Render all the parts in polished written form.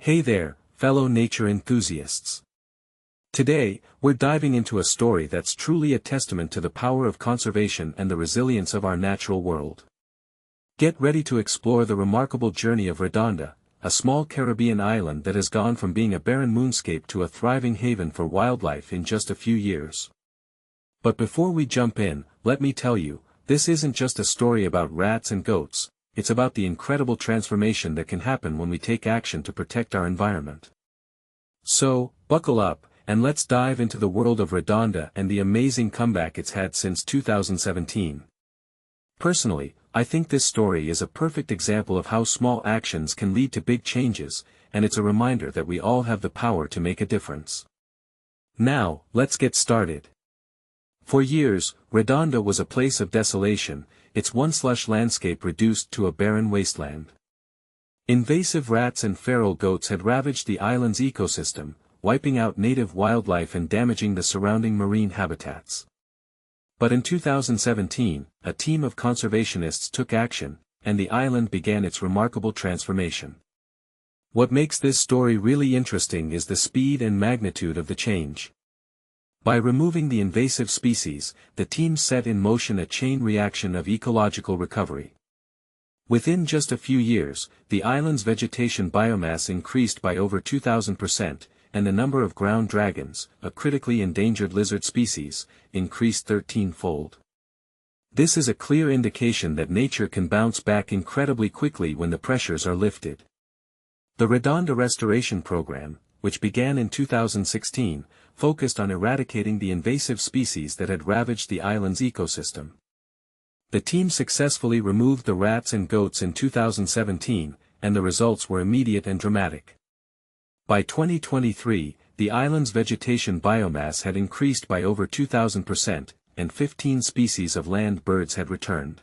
Hey there, fellow nature enthusiasts. Today, we're diving into a story that's truly a testament to the power of conservation and the resilience of our natural world. Get ready to explore the remarkable journey of Redonda, a small Caribbean island that has gone from being a barren moonscape to a thriving haven for wildlife in just a few years. But before we jump in, let me tell you, this isn't just a story about rats and goats. It's about the incredible transformation that can happen when we take action to protect our environment. So, buckle up, and let's dive into the world of Redonda and the amazing comeback it's had since 2017. Personally, I think this story is a perfect example of how small actions can lead to big changes, and it's a reminder that we all have the power to make a difference. Now, let's get started. For years, Redonda was a place of desolation, its once lush landscape reduced to a barren wasteland. Invasive rats and feral goats had ravaged the island's ecosystem, wiping out native wildlife and damaging the surrounding marine habitats. But in 2017, a team of conservationists took action, and the island began its remarkable transformation. What makes this story really interesting is the speed and magnitude of the change. By removing the invasive species, the team set in motion a chain reaction of ecological recovery. Within just a few years, the island's vegetation biomass increased by over 2,000%, and the number of ground dragons, a critically endangered lizard species, increased 13-fold. This is a clear indication that nature can bounce back incredibly quickly when the pressures are lifted. The Redonda Restoration Program, which began in 2016, focused on eradicating the invasive species that had ravaged the island's ecosystem. The team successfully removed the rats and goats in 2017, and the results were immediate and dramatic. By 2023, the island's vegetation biomass had increased by over 2,000%, and 15 species of land birds had returned.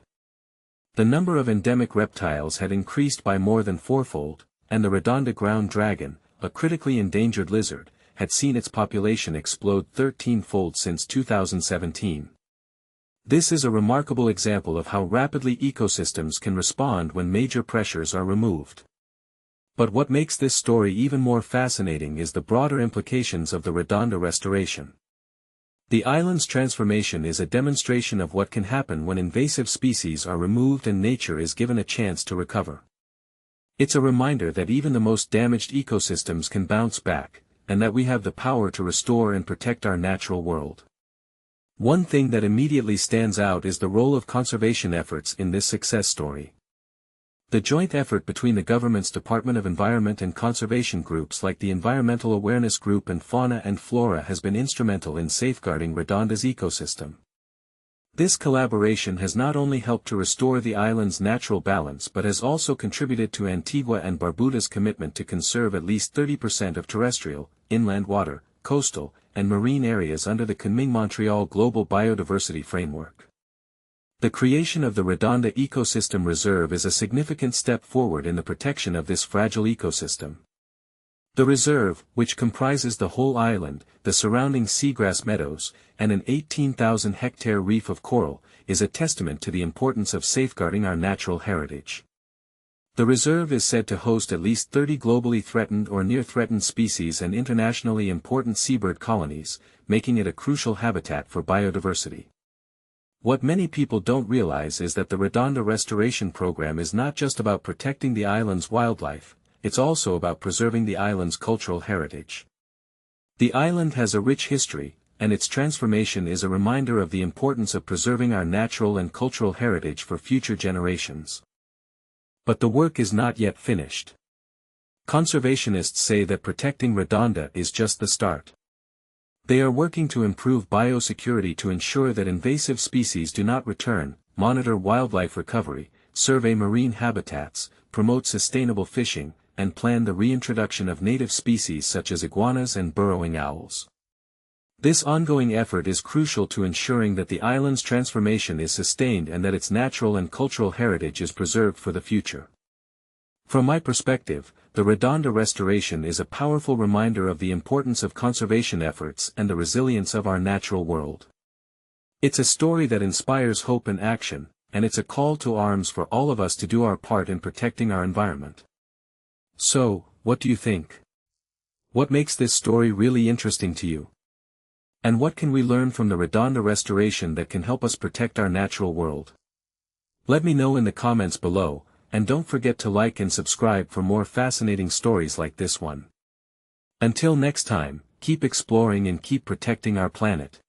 The number of endemic reptiles had increased by more than fourfold, and the Redonda ground dragon, a critically endangered lizard, had seen its population explode 13-fold since 2017. This is a remarkable example of how rapidly ecosystems can respond when major pressures are removed. But what makes this story even more fascinating is the broader implications of the Redonda restoration. The island's transformation is a demonstration of what can happen when invasive species are removed and nature is given a chance to recover. It's a reminder that even the most damaged ecosystems can bounce back, and that we have the power to restore and protect our natural world. One thing that immediately stands out is the role of conservation efforts in this success story. The joint effort between the government's Department of Environment and conservation groups like the Environmental Awareness Group and Fauna and Flora has been instrumental in safeguarding Redonda's ecosystem. This collaboration has not only helped to restore the island's natural balance but has also contributed to Antigua and Barbuda's commitment to conserve at least 30% of terrestrial, inland water, coastal, and marine areas under the Kunming-Montreal Global Biodiversity Framework. The creation of the Redonda Ecosystem Reserve is a significant step forward in the protection of this fragile ecosystem. The reserve, which comprises the whole island, the surrounding seagrass meadows, and an 18,000-hectare reef of coral, is a testament to the importance of safeguarding our natural heritage. The reserve is said to host at least 30 globally threatened or near-threatened species and internationally important seabird colonies, making it a crucial habitat for biodiversity. What many people don't realize is that the Redonda Restoration Program is not just about protecting the island's wildlife, it's also about preserving the island's cultural heritage. The island has a rich history, and its transformation is a reminder of the importance of preserving our natural and cultural heritage for future generations. But the work is not yet finished. Conservationists say that protecting Redonda is just the start. They are working to improve biosecurity to ensure that invasive species do not return, monitor wildlife recovery, survey marine habitats, promote sustainable fishing, and plan the reintroduction of native species such as iguanas and burrowing owls. This ongoing effort is crucial to ensuring that the island's transformation is sustained and that its natural and cultural heritage is preserved for the future. From my perspective, the Redonda restoration is a powerful reminder of the importance of conservation efforts and the resilience of our natural world. It's a story that inspires hope and action, and it's a call to arms for all of us to do our part in protecting our environment. So, what do you think? What makes this story really interesting to you? And what can we learn from the Redonda restoration that can help us protect our natural world? Let me know in the comments below, and don't forget to like and subscribe for more fascinating stories like this one. Until next time, keep exploring and keep protecting our planet.